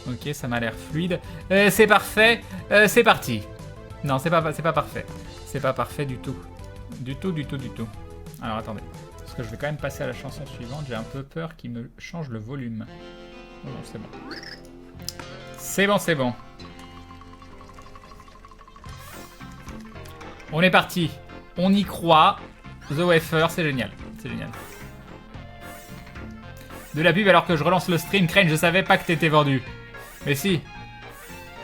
Ok, ça m'a l'air fluide. C'est parfait. C'est parti. Non, c'est pas parfait. C'est pas parfait du tout. Du tout. Alors, attendez. Parce que je vais quand même passer à la chanson suivante. J'ai un peu peur qu'il me change le volume. Oh non, c'est bon. C'est bon. On est parti. On y croit. The Wafer, c'est génial. C'est génial. De la pub alors que je relance le stream. Crane, je savais pas que t'étais vendu. Mais si.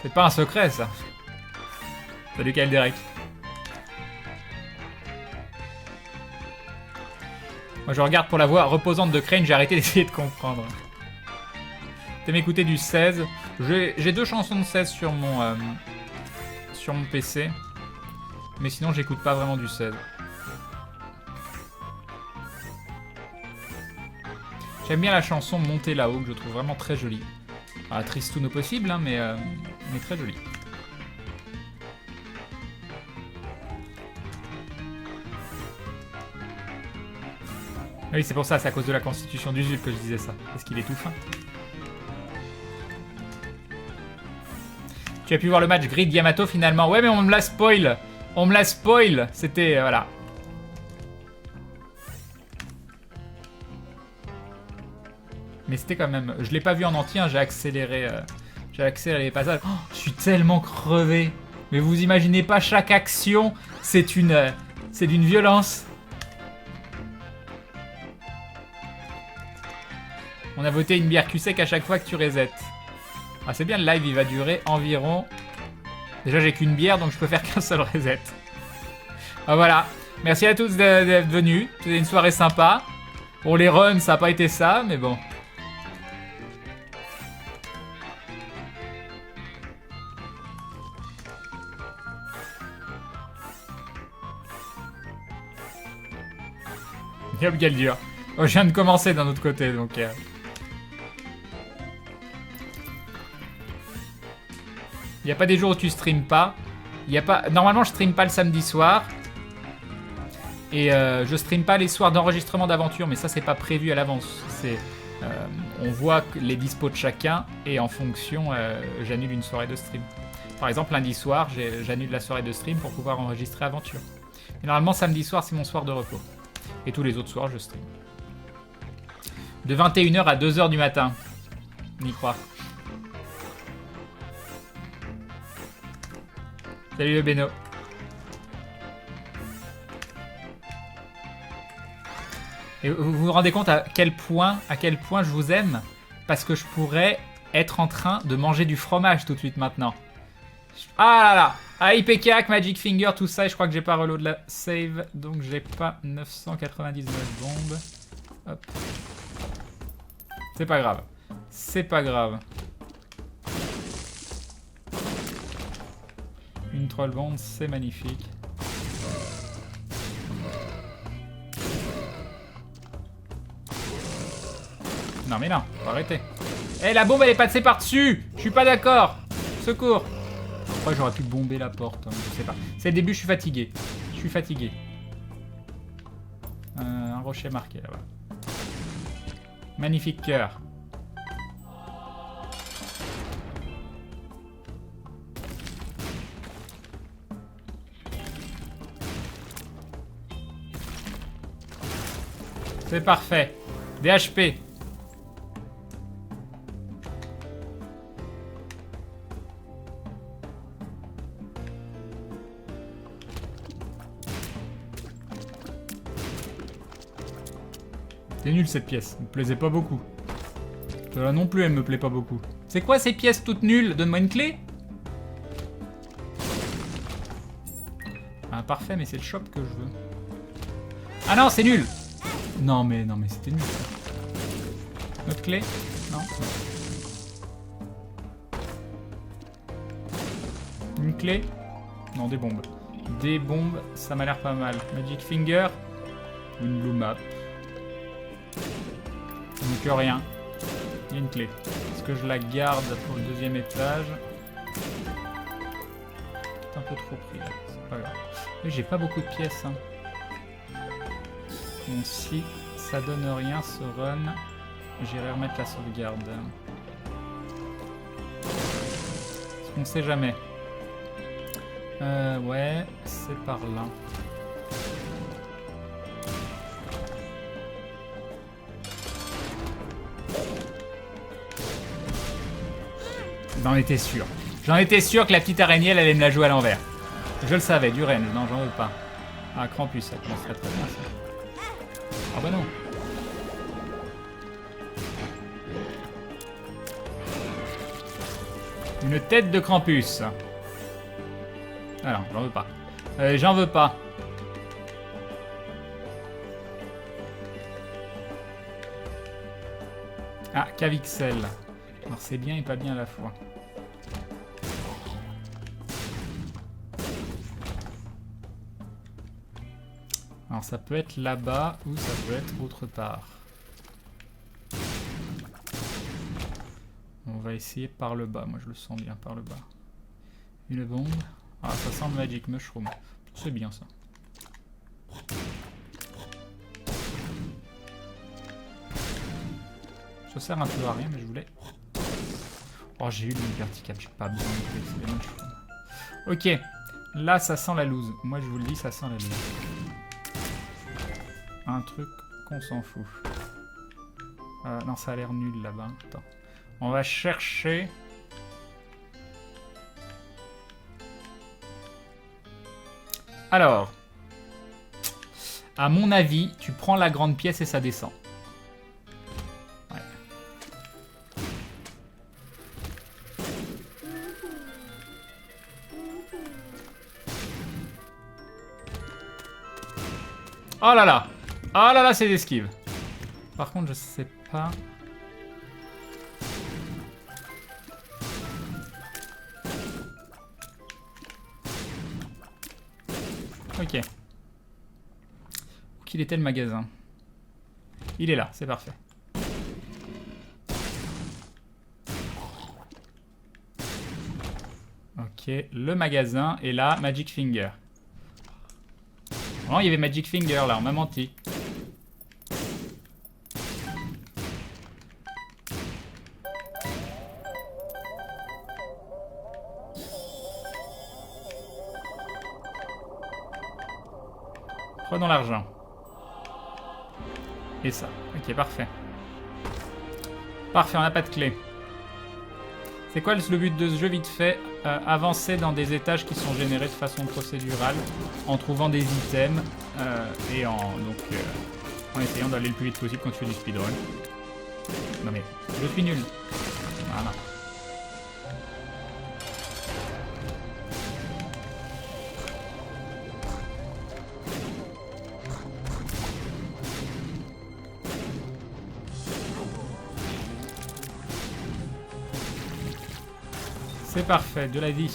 C'est pas un secret, ça. Salut Kyle Derek. Moi, je regarde pour la voix reposante de Crane. J'ai arrêté d'essayer de comprendre. T'aimes écouter du 16. J'ai 2 chansons de 16 sur mon PC. Mais sinon, j'écoute pas vraiment du 16. J'aime bien la chanson Monter là-haut, que je trouve vraiment très jolie. Ah, tristoun au possible, hein, mais très jolie. Oui, c'est pour ça, c'est à cause de la constitution du Zul que je disais ça. Parce qu'il est tout fin. Tu as pu voir le match Grid Yamato finalement. Ouais, mais on me l'a spoil. On me l'a spoil. C'était... voilà. Mais c'était quand même... Je l'ai pas vu en entier, hein, j'ai accéléré les passages. Oh, je suis tellement crevé. Mais vous imaginez pas, chaque action, c'est d'une violence. On a voté une bière Q-Sec à chaque fois que tu resets. Ah, c'est bien, le live, il va durer environ... Déjà, j'ai qu'une bière, donc je peux faire qu'un seul reset. Ah, voilà. Merci à tous d'être venus. C'était une soirée sympa. Bon, les runs, ça n'a pas été ça, mais bon. Yop, Galdur. Oh, je viens de commencer d'un autre côté, donc... Il n'y a pas des jours où tu streames pas. Normalement, je stream pas le samedi soir. Et je stream pas les soirs d'enregistrement d'aventure, mais ça, c'est pas prévu à l'avance. On voit les dispos de chacun, et en fonction, j'annule une soirée de stream. Par exemple, lundi soir, j'annule la soirée de stream pour pouvoir enregistrer aventure. Et normalement, samedi soir, c'est mon soir de repos. Et tous les autres soirs, je stream. De 21h à 2h du matin. On y croit. Salut le Beno. Et vous vous rendez compte à quel point je vous aime? Parce que je pourrais être en train de manger du fromage tout de suite maintenant. Ah là là. Ah, IPK, Magic Finger, tout ça. Et je crois que j'ai pas reload la save. Donc j'ai pas 999 bombes. Hop. C'est pas grave. C'est pas grave. Une troll bombe, c'est magnifique. Non mais non, faut arrêter. Eh, la bombe elle est passée par-dessus. Je suis pas d'accord. Secours. Pourquoi j'aurais pu bomber la porte, hein, je sais pas. C'est le début, je suis fatigué. Je suis fatigué. Un rocher marqué là-bas. Magnifique cœur. C'est parfait. DHP. C'est nul cette pièce. Elle me plaisait pas beaucoup. Celle-là non plus, elle me plaît pas beaucoup. C'est quoi ces pièces toutes nulles? Donne-moi une clé. Ah, parfait, mais c'est le shop que je veux. Ah non, c'est nul. Non mais c'était nul. Notre clé? Non. Une clé? Non, des bombes. Des bombes, ça m'a l'air pas mal. Magic Finger? Une blue map. Donc rien. Il y a une clé. Est-ce que je la garde pour le deuxième étage? C'est un peu trop pris là. C'est pas grave. Mais j'ai pas beaucoup de pièces. Hein. Donc si ça donne rien ce run, j'irai remettre la sauvegarde. On sait jamais. Ouais, c'est par là. J'en étais sûr. J'en étais sûr que la petite araignée, elle allait me la jouer à l'envers. Je le savais, du range. Non, j'en veux pas. Ah, Krampus, ça commence très bien, ça. Ah bah non. Une tête de Krampus. Alors, j'en veux pas. J'en veux pas. Ah, Cavixel. Alors c'est bien et pas bien à la fois. Alors ça peut être là-bas ou ça peut être autre part. On va essayer par le bas. Moi je le sens bien par le bas. Une bombe. Ah, ça sent le Magic Mushroom. C'est bien ça. Ça sert un peu à rien, mais je voulais... Oh, j'ai eu une verticale, j'ai pas besoin de les mushrooms. Ok, là ça sent la loose. Moi je vous le dis, ça sent la loose. Un truc qu'on s'en fout. Non, ça a l'air nul là-bas. Attends. On va chercher... Alors, à mon avis, tu prends la grande pièce et ça descend. Ouais. Oh là là! Oh là là, c'est d'esquive. Par contre, je sais pas... Ok. Où qu'il était le magasin? Il est là, c'est parfait. Ok, le magasin et là, Magic Finger. Oh, il y avait Magic Finger là, on m'a menti. Prenons l'argent. Et ça. Ok, parfait. Parfait, on n'a pas de clé. C'est quoi le but de ce jeu vite fait? Avancer dans des étages qui sont générés de façon procédurale en trouvant des items et en essayant d'aller le plus vite possible quand tu fais du speedrun. Non mais, je suis nul. Voilà. C'est parfait, de la vie.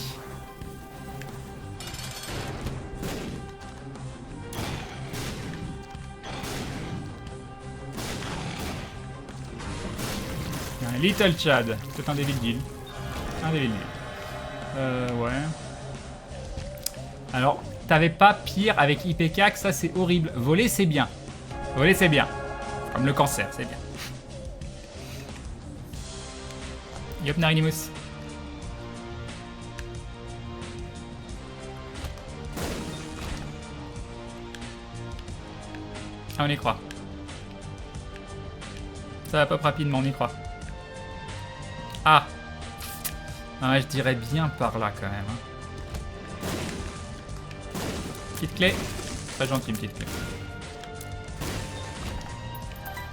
Un Little Chad. C'est un Devil Deal. Un Devil Deal. Ouais. Alors, t'avais pas pire avec IPK que ça, c'est horrible. Voler, c'est bien. Voler, c'est bien. Comme le cancer, c'est bien. Yop Narinimus. Ah, on y croit. Ça va pop rapidement, on y croit. Ah. Ouais, je dirais bien par là quand même. Hein. Petite clé. Très gentil, une petite clé.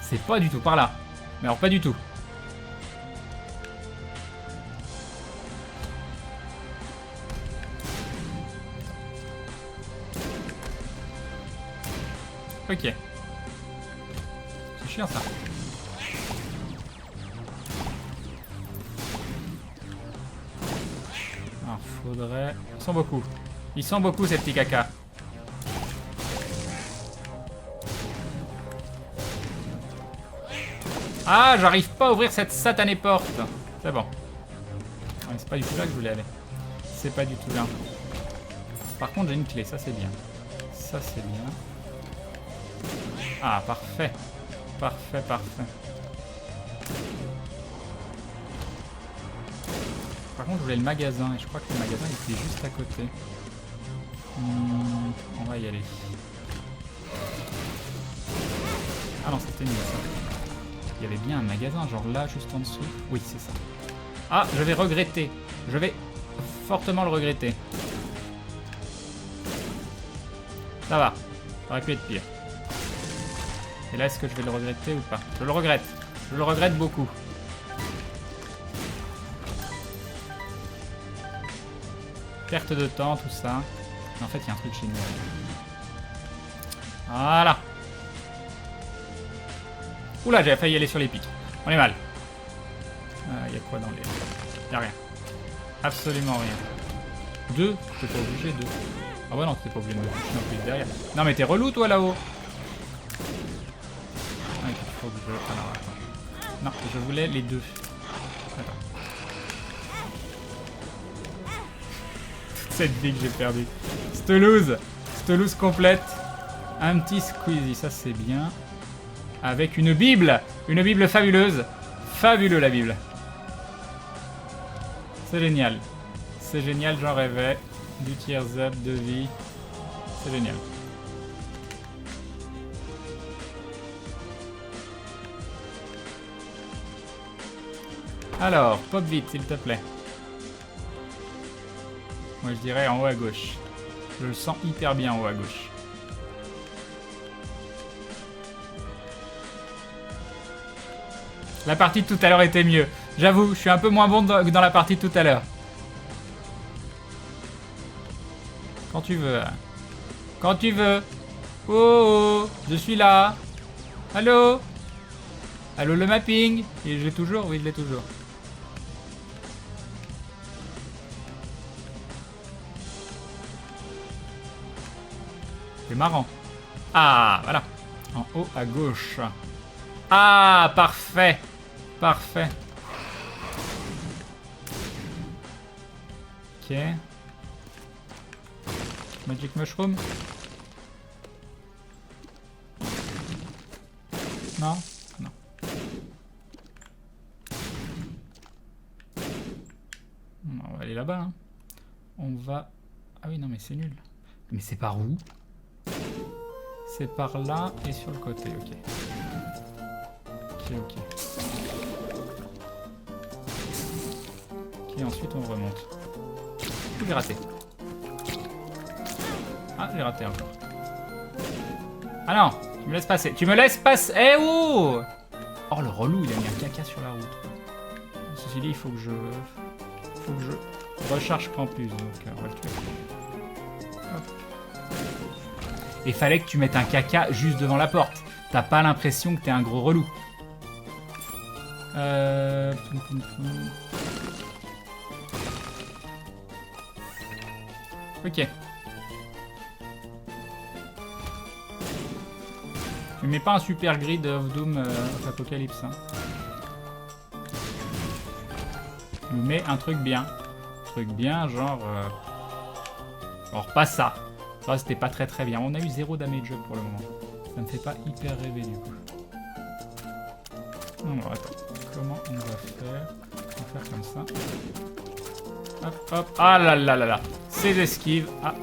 C'est pas du tout par là. Mais alors pas du tout. Ok. C'est chiant ça. Alors faudrait... Ils sont beaucoup. Ils sont beaucoup ces petits caca. Ah, j'arrive pas à ouvrir cette satanée porte. C'est bon. Ouais, c'est pas du tout là que je voulais aller. C'est pas du tout là. Par contre j'ai une clé, ça c'est bien. Ça c'est bien. Ah, parfait. Parfait, parfait. Par contre, je voulais le magasin et je crois que le magasin était juste à côté. On va y aller. Ah non, c'était nul ça. Il y avait bien un magasin, genre là, juste en dessous. Oui, c'est ça. Ah, je vais regretter. Je vais fortement le regretter. Ça va. Ça aurait pu être pire. Et là, est-ce que je vais le regretter ou pas? Je le regrette. Je le regrette beaucoup. Perte de temps, tout ça. Mais en fait, il y a un truc chez nous. Voilà. Oula, j'avais failli aller sur les pics. On est mal. Il y a quoi dans les... Il y a rien. Absolument rien. 2? T'es pas obligé de... Ah ouais non, t'es pas obligé de me toucher non plus derrière. Non mais t'es relou toi là-haut. Ah, il faut que je... Alors, attends. Non, je voulais les 2. Attends. Toute cette vie que j'ai perdue. Cette loose complète. Un petit squeezie, ça c'est bien. Avec une Bible. Une Bible fabuleuse. Fabuleux la Bible. C'est génial. C'est génial, j'en rêvais. Du tiers up de vie. C'est génial. Alors, pop vite, s'il te plaît. Moi, je dirais en haut à gauche. Je le sens hyper bien en haut à gauche. La partie de tout à l'heure était mieux. J'avoue, je suis un peu moins bon que dans la partie de tout à l'heure. Quand tu veux. Quand tu veux. Oh, oh, je suis là. Allô? Allô le mapping? Et je l'ai toujours? Oui, je l'ai toujours. C'est marrant. Ah, voilà. En haut à gauche. Ah, parfait. Parfait. Ok. Magic Mushroom? Non? Non. On va aller là-bas. Hein. On va... Ah oui, non, mais c'est nul. Mais c'est par où? C'est par là et sur le côté, ok. Ok. Ok, ensuite on remonte. J'ai raté. Ah, j'ai raté encore. Ah non, tu me laisses passer. Tu me laisses passer. Eh oh! Oh, le relou, il a mis un caca sur la route. Ceci dit, il faut que je recharge campus, donc on va le tuer. Hop. Et fallait que tu mettes un caca juste devant la porte. T'as pas l'impression que t'es un gros relou. Ok. Je mets pas un super grid of Doom of Apocalypse. Hein. Je mets un truc bien. Un truc bien, genre... Alors pas ça. Ça c'était pas très bien. On a eu 0 damage pour le moment. Ça me fait pas hyper rêver du coup. Alors attends. Comment on va faire? On va faire comme ça. Hop, hop. Ah là là là là. Ces esquives. Ah.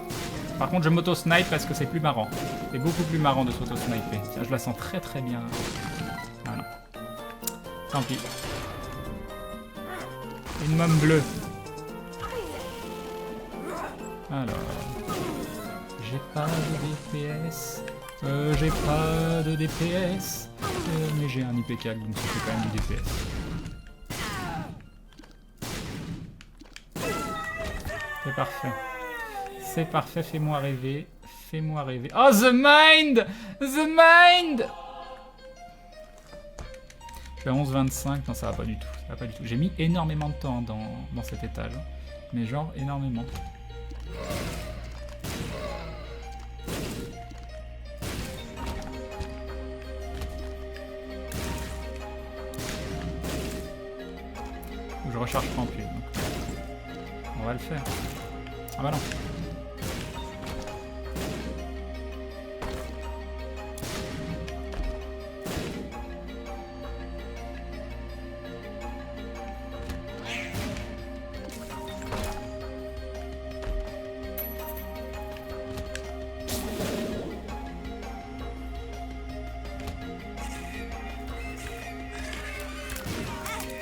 Par contre, je m'auto-snipe parce que c'est plus marrant. C'est beaucoup plus marrant de s'auto-sniper. Tiens, je la sens très bien. Ah non. Tant pis. Une môme bleue. Alors. J'ai pas de DPS. J'ai pas de DPS. Mais j'ai un IPK, donc ça fait quand même du DPS. C'est parfait. C'est parfait, fais-moi rêver. Fais-moi rêver. Oh, The Mind! The Mind! Je suis à 11,25. Non, ça va pas du tout. Ça va pas du tout. J'ai mis énormément de temps dans cet étage. Mais genre, énormément. Je recharge pas en plus. Donc. On va le faire. Ah bah non.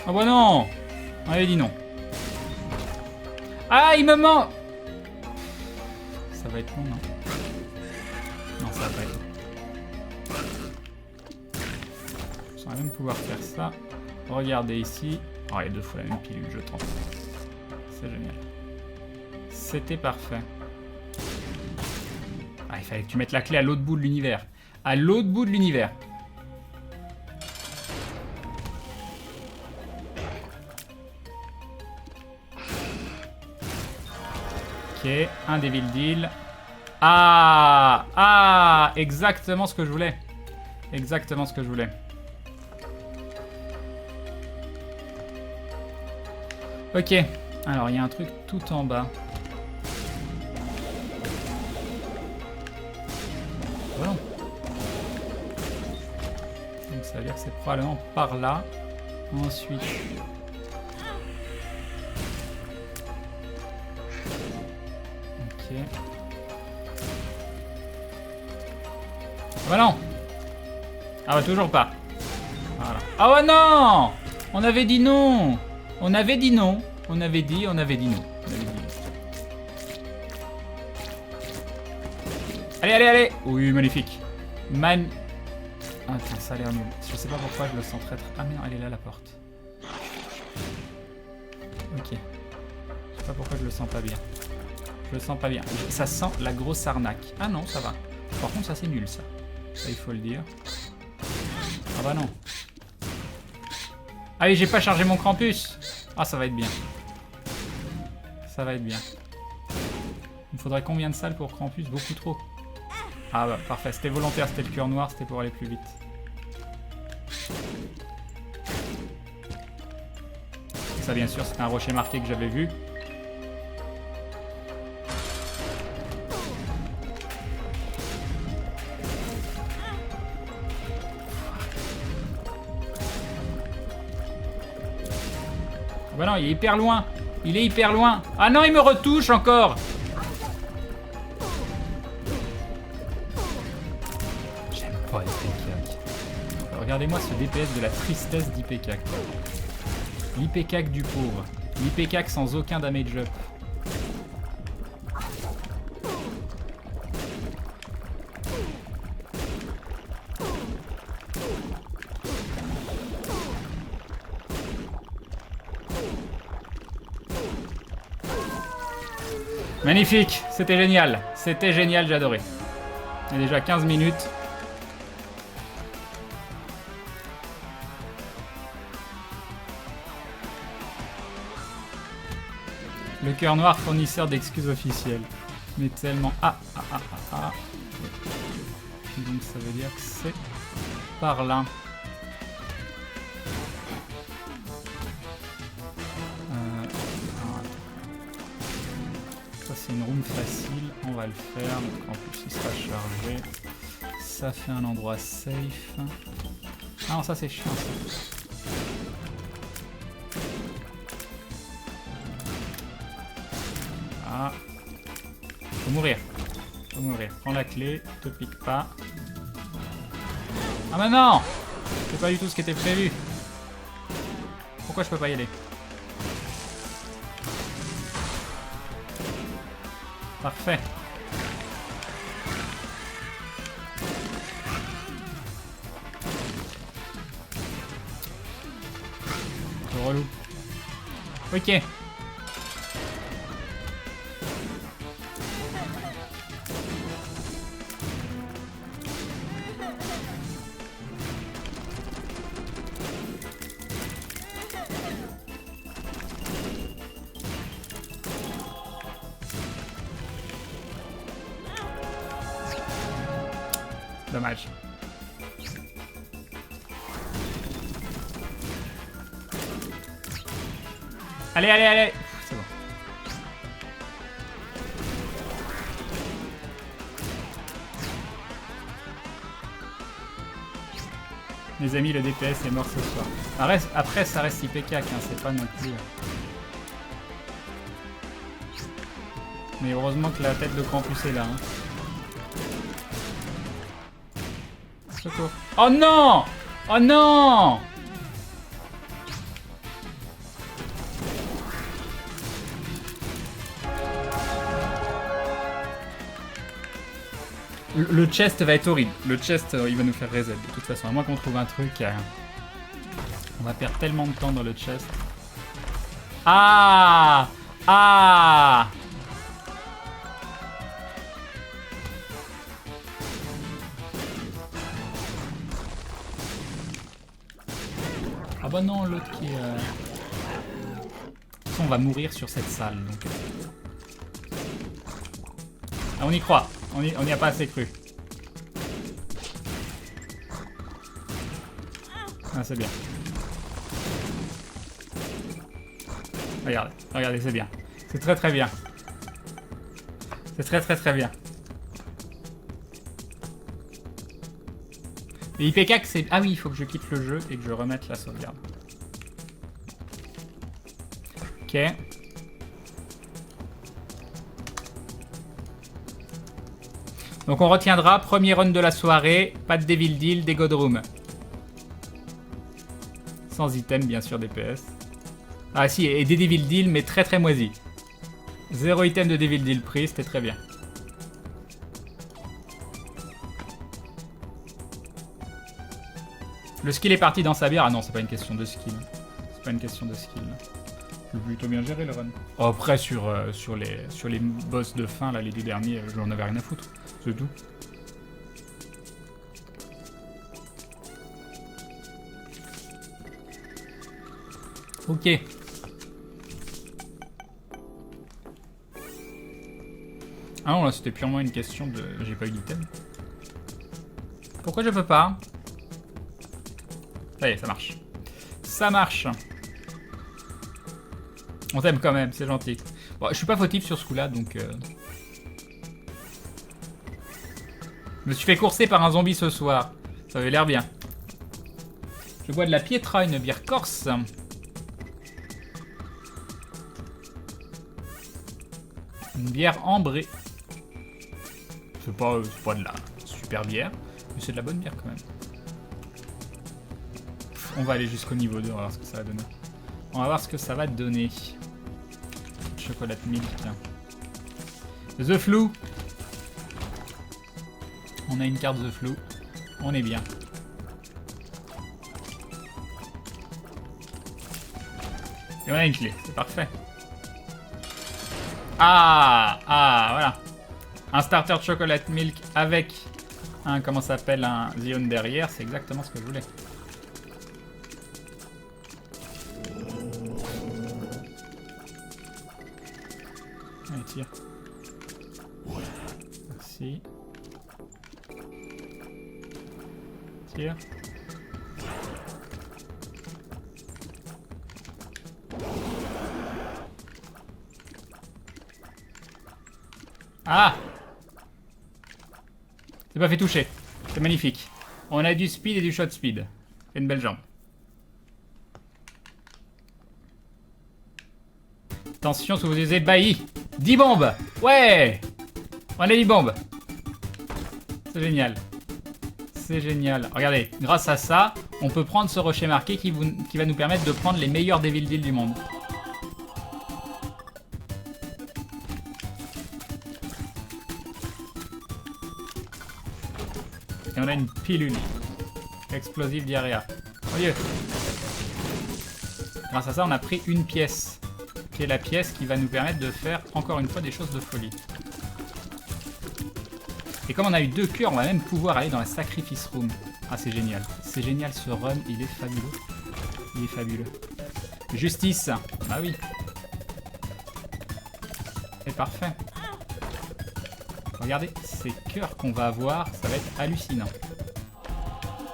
Ah bah non. On avait dit non. Ah, il me manque. Ça va être long, non? Non, ça va pas être long. Je vais même pouvoir faire ça. Regardez ici. Oh, il y a 2 fois la même pilule, je tente. C'est génial. C'était parfait. Ah, il fallait que tu mettes la clé à l'autre bout de l'univers. À l'autre bout de l'univers. Ok, un Devil Deal. Ah! Ah! Exactement ce que je voulais. Exactement ce que je voulais. Ok. Alors, il y a un truc tout en bas. Voilà. Donc ça veut dire que c'est probablement par là. Ensuite. Ok. Ah bah non. Ah bah toujours pas. Voilà. Ah bah non. On avait dit non. On avait dit non. On avait dit non. On avait dit non. Allez, allez, allez. Oui, magnifique. Ah, tiens, ça a l'air nul. Je sais pas pourquoi je le sens traître. Ah mais non, elle est là, la porte. Ok. Je sais pas pourquoi je le sens pas bien. Je le sens pas bien. Ça sent la grosse arnaque. Ah non, ça va. Par contre, ça c'est nul, ça. Ça, il faut le dire. Ah bah non. Ah oui, j'ai pas chargé mon Krampus. Ah, ça va être bien. Ça va être bien. Il me faudrait combien de salles pour Krampus? Beaucoup trop. Ah bah parfait, c'était volontaire, c'était le cœur noir, c'était pour aller plus vite. Ça bien sûr, c'était un rocher marqué que j'avais vu. Ah bah non, il est hyper loin. Il est hyper loin. Ah non, il me retouche encore. J'aime pas l'IPCAC. Regardez-moi ce DPS de la tristesse d'IPCAC. L'IPCAC du pauvre. L'IPCAC sans aucun damage up. Magnifique, c'était génial, j'ai adoré. Il y a déjà 15 minutes. Le cœur noir, fournisseur d'excuses officielles. Mais tellement... Ah. Donc ça veut dire que c'est par là. C'est une room facile, on va le faire, donc en plus il sera chargé. Ça fait un endroit safe. Ah non, ça c'est chiant ça. Ah. Faut mourir. Faut mourir. Prends la clé, te pique pas. Ah bah non! C'est pas du tout ce qui était prévu. Pourquoi je peux pas y aller? Parfait. C'est relou. Ok. Dommage. Allez, allez, allez. C'est bon. Les amis, le DPS est mort ce soir. Après, ça reste IPCAC, hein, c'est pas non plus... Mais heureusement que la tête de Krampus est là. Hein. Secours. Oh non! Oh non! Le chest va être horrible. Le chest, il va nous faire reset de toute façon. À moins qu'on trouve un truc. On va perdre tellement de temps dans le chest. Ah! Ah! Ah bah non, l'autre qui est... De toute façon, on va mourir sur cette salle. Donc... Ah, on y croit. On y a pas assez cru. Ah, c'est bien. Regardez, regardez, c'est bien. C'est très très bien. C'est très très très bien. Et IPK, c'est... Ah oui, il faut que je quitte le jeu et que je remette la sauvegarde. Ok. Donc on retiendra, premier run de la soirée, pas de Devil Deal, des God Room. Sans item, bien sûr, DPS. Ah si, et des Devil Deal, mais très très moisi. 0 item de Devil Deal pris, c'était très bien. Le skill est parti dans sa bière. Ah non, c'est pas une question de skill. C'est pas une question de skill. Je vais plutôt bien gérer le run. Oh, après, sur les boss de fin, là, les 2 derniers, j'en avais rien à foutre. C'est tout. Ok. Ah non, là, c'était purement une question de... J'ai pas eu d'item. Pourquoi je peux pas? Ça y est, ça marche. Ça marche. On t'aime quand même, c'est gentil. Bon, je suis pas fautif sur ce coup-là, donc... Je me suis fait courser par un zombie ce soir. Ça avait l'air bien. Je bois de la Pietra, une bière corse. Une bière ambrée. C'est pas de la super bière, mais c'est de la bonne bière quand même. On va aller jusqu'au niveau 2, on va voir ce que ça va donner. On va voir ce que ça va donner. Chocolat milk. The Flou. On a une carte The Flou. On est bien. Et on a une clé, c'est parfait. Ah, voilà. Un starter de chocolat milk avec un, comment ça s'appelle, un Zion derrière, c'est exactement ce que je voulais. Allez, tire. Merci. Tire. Ah! C'est pas fait toucher. C'est magnifique. On a du speed et du shot speed. C'est une belle jambe. Attention si vous usez bailli. 10 bombes! Ouais! On a 10 bombes. C'est génial. C'est génial. Regardez, grâce à ça, on peut prendre ce rocher marqué qui va nous permettre de prendre les meilleurs Devil Deal du monde. Et on a une pilule. Explosive diarrhea. Oh Dieu. Grâce à ça, on a pris une pièce. Qui est la pièce qui va nous permettre de faire, encore une fois, des choses de folie. Et comme on a eu 2 cœurs, on va même pouvoir aller dans la Sacrifice Room. Ah, c'est génial. C'est génial, ce run, il est fabuleux. Il est fabuleux. Justice. Bah oui. C'est parfait. Regardez, ces cœurs qu'on va avoir, ça va être hallucinant.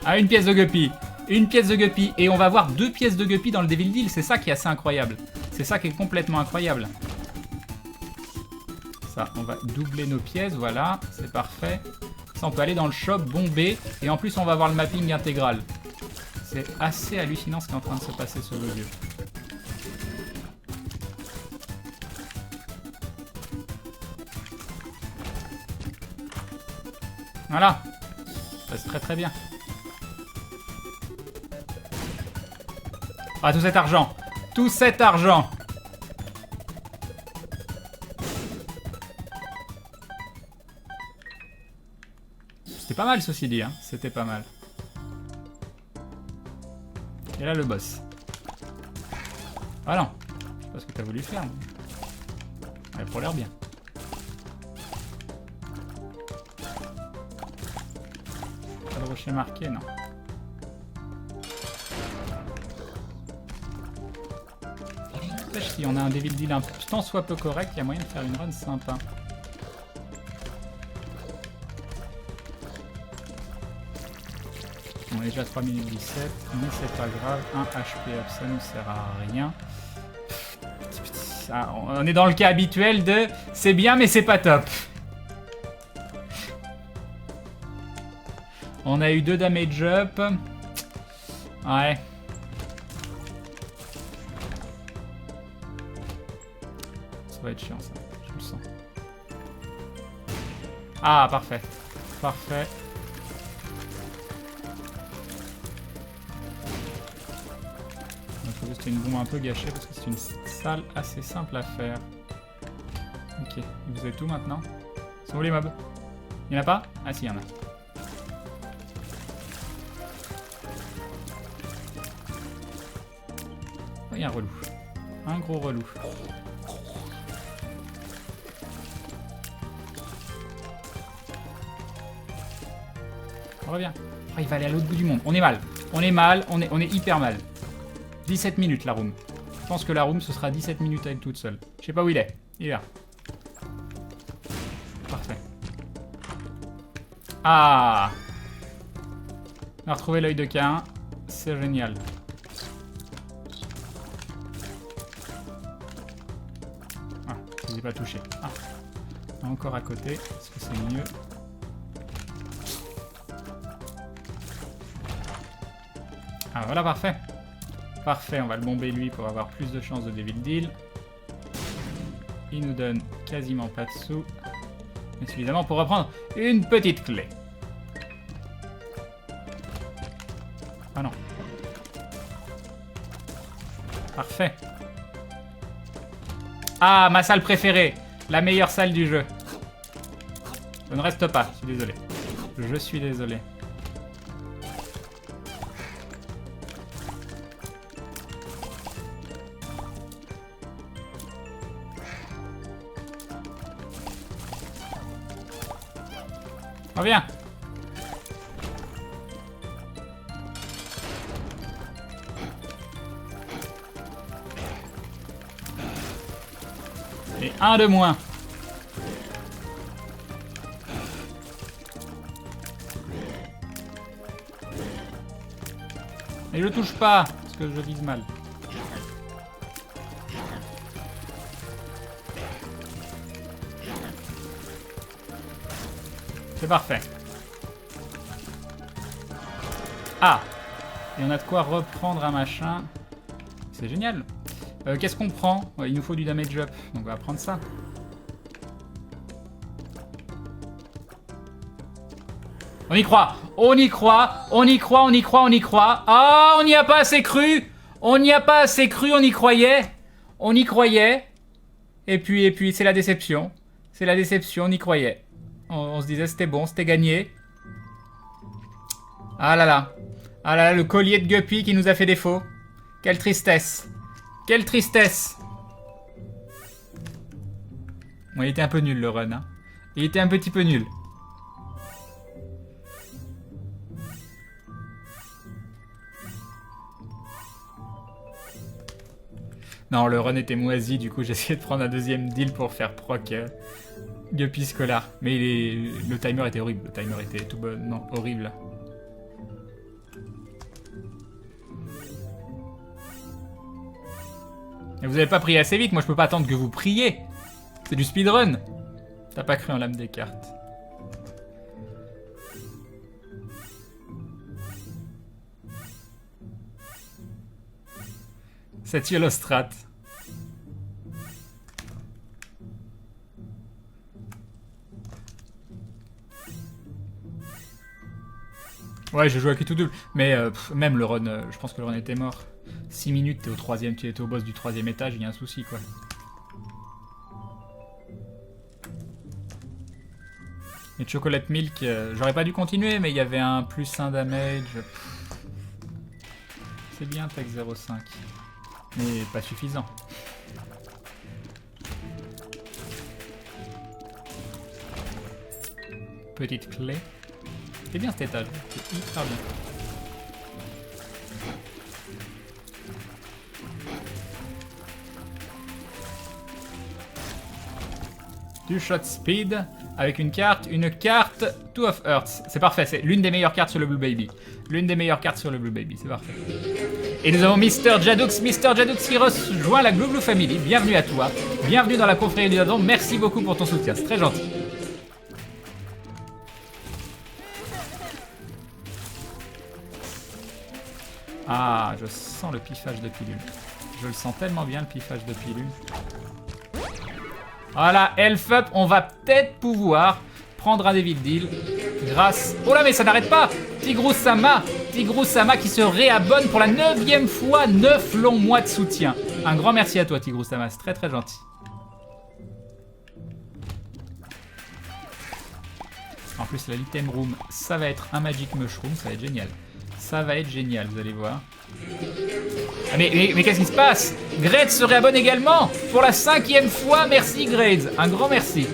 Ah, une pièce de Guppy. Une pièce de Guppy. Et on va avoir 2 pièces de Guppy dans le Devil Deal. C'est ça qui est assez incroyable. C'est ça qui est complètement incroyable. Ça, on va doubler nos pièces, voilà, c'est parfait. Ça, on peut aller dans le shop, bomber, et en plus, on va avoir le mapping intégral. C'est assez hallucinant ce qui est en train de se passer sur le jeu. Voilà. Ça c'est très très bien. Ah, tout cet argent. Tout cet argent. C'était pas mal, ceci dit, hein. C'était pas mal. Et là, le boss. Ah non. Je sais pas ce que t'as voulu faire. Mais... ouais, pour l'air bien. Pas de rocher marqué, non. Si on a un Devil Deal un tant soit peu correct, il y a moyen de faire une run sympa. On est déjà à 3 minutes 17, mais c'est pas grave. 1 HP up, ça nous sert à rien. Ah, on est dans le cas habituel de c'est bien mais c'est pas top. On a eu 2 damage up. Ouais. Ça va être chiant ça, je le sens. Ah parfait. Parfait. C'était une bombe un peu gâchée parce que c'est une salle assez simple à faire. Ok, vous êtes où maintenant? Ils sont où les mobs? Il y en a pas? Ah si, il y en a. Oh, il y a un relou. Un gros relou. On revient. Oh, il va aller à l'autre bout du monde. On est mal. On est mal. On est hyper mal. 17 minutes la room. Je pense que la room ce sera 17 minutes à elle toute seule. Je sais pas où il est. Il est là. Parfait. Ah! On a retrouvé l'œil de Cain. C'est génial. Ah, je ne l'ai pas touché. Ah. Encore à côté. Est-ce que c'est mieux? Ah voilà, parfait. Parfait, on va le bomber lui pour avoir plus de chances de Devil Deal. Il nous donne quasiment pas de sous. Mais suffisamment pour reprendre une petite clé. Ah non. Parfait. Ah, ma salle préférée. La meilleure salle du jeu. Je ne reste pas, je suis désolé. Je suis désolé. Reviens. Et un de moins. Et je touche pas, parce que je vise mal. C'est parfait. Ah! Et on a de quoi reprendre un machin. C'est génial. Qu'est-ce qu'on prend? Ouais, il nous faut du damage up, donc on va prendre ça. On y croit! On y croit! On y croit, on y croit, on y croit! Ah, on n'y a pas assez cru! On n'y a pas assez cru, on y croyait! On y croyait! Et puis, c'est la déception. C'est la déception, on y croyait. On se disait c'était bon, c'était gagné. Ah là là. Ah là là, le collier de Guppy qui nous a fait défaut. Quelle tristesse. Quelle tristesse. Bon, il était un peu nul le run. Hein. Il était un petit peu nul. Non, le run était moisi, du coup j'ai essayé de prendre un deuxième deal pour faire proc Guppy Scholar. Mais le timer était horrible, le timer était tout bon, non, horrible. Et vous avez pas prié assez vite, moi je peux pas attendre que vous priez. C'est du speedrun. T'as pas cru en l'âme des cartes. Cette yellow strat. Ouais, je joue avec tout double. Mais même le run, je pense que le run était mort. 6 minutes, t'es au troisième, tu étais au boss du 3e étage, il y a un souci quoi. Et Chocolate Milk, j'aurais pas dû continuer, mais il y avait un +1 damage. C'est bien, Tech 0,5. Mais pas suffisant. Petite clé. C'est bien cet étage, c'est hyper bien. Du shot speed avec une carte Two of Hearts. C'est parfait, c'est l'une des meilleures cartes sur le Blue Baby. L'une des meilleures cartes sur le Blue Baby, c'est parfait. Et nous avons Mr. Jadux qui rejoint la Blue Family. Bienvenue à toi, bienvenue dans la confrérie du Dadon. Merci beaucoup pour ton soutien, c'est très gentil. Ah, je sens le piffage de pilule. Je le sens tellement bien, le piffage de pilule. Voilà, Elf Up, on va peut-être pouvoir prendre un Devil Deal grâce... Oh là, mais ça n'arrête pas! Tigrou-sama qui se réabonne pour la 9e fois, 9 longs mois de soutien. Un grand merci à toi, Tigrou-sama, c'est très très gentil. En plus, la item room, ça va être un Magic Mushroom, ça va être génial. Ça va être génial, vous allez voir. Ah mais qu'est-ce qui se passe? Grades se réabonne également pour la 5e fois. Merci Grades, un grand merci.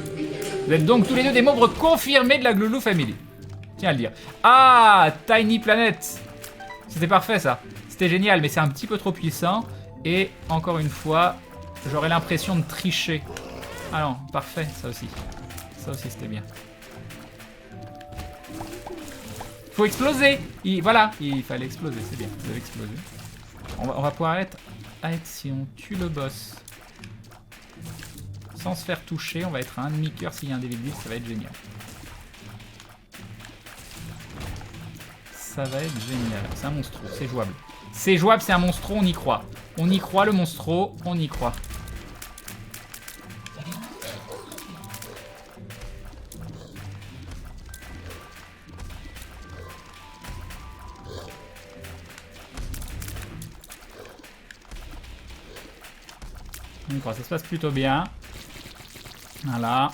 Vous êtes donc tous les deux des membres confirmés de la Glouglou Family. Tiens à le dire. Ah, Tiny Planet. C'était parfait ça. C'était génial, mais c'est un petit peu trop puissant. Et encore une fois, j'aurais l'impression de tricher. Ah non, parfait, ça aussi. Ça aussi c'était bien. Faut exploser. Voilà, il fallait exploser, c'est bien. Vous avez explosé. On va pouvoir être si on tue le boss sans se faire toucher, on va être à un demi-cœur s'il y a un Devil Deal, ça va être génial. Ça va être génial. C'est un monstro, c'est jouable. C'est jouable, c'est un monstro, on y croit. On y croit, le monstro, on y croit. Ça se passe plutôt bien. Voilà.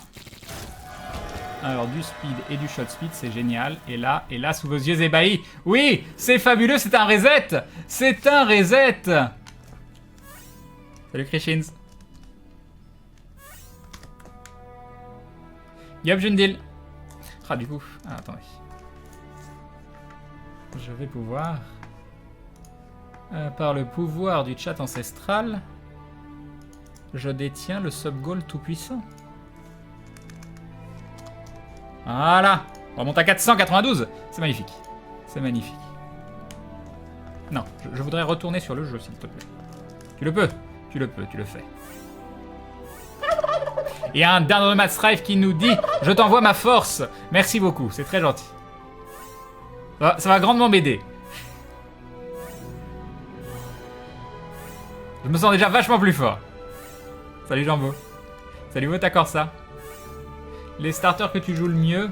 Alors du speed et du shot speed, c'est génial. Et là, sous vos yeux ébahis. Oui, c'est fabuleux, c'est un reset. C'est un reset. Salut Krishins. Yop, Jundil. Ah du coup, attendez. Je vais pouvoir... par le pouvoir du chat ancestral... Je détiens le sub-goal tout-puissant. Voilà. On remonte à 492. C'est magnifique. C'est magnifique. Non, je voudrais retourner sur le jeu, s'il te plaît. Tu le peux. Tu le peux, tu le fais. Il y a un Dindon de Matstrife qui nous dit « Je t'envoie ma force ». Merci beaucoup, c'est très gentil. Ça va grandement m'aider. Je me sens déjà vachement plus fort. Salut Jambo. Salut Votacorsa. Les starters que tu joues le mieux.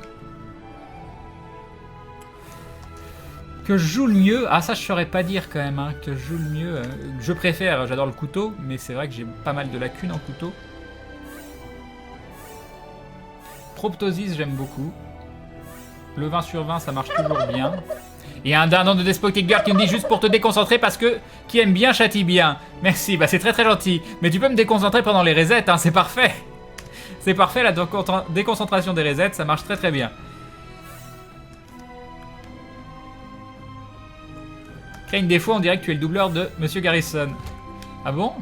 Que je joue le mieux. Ah ça je saurais pas dire quand même. Hein, que je joue le mieux. Je préfère, j'adore le couteau. Mais c'est vrai que j'ai pas mal de lacunes en couteau. Proptosis j'aime beaucoup. Le 20 sur 20 ça marche toujours bien. Il y a un dindon de Despotic Girl qui me dit juste pour te déconcentrer parce que qui aime bien châtie bien. Merci, bah c'est très très gentil. Mais tu peux me déconcentrer pendant les resets, hein, c'est parfait. C'est parfait la déconcentration des resets, ça marche très très bien. Crane, des fois on dirait que tu es le doubleur de Monsieur Garrison. Ah bon?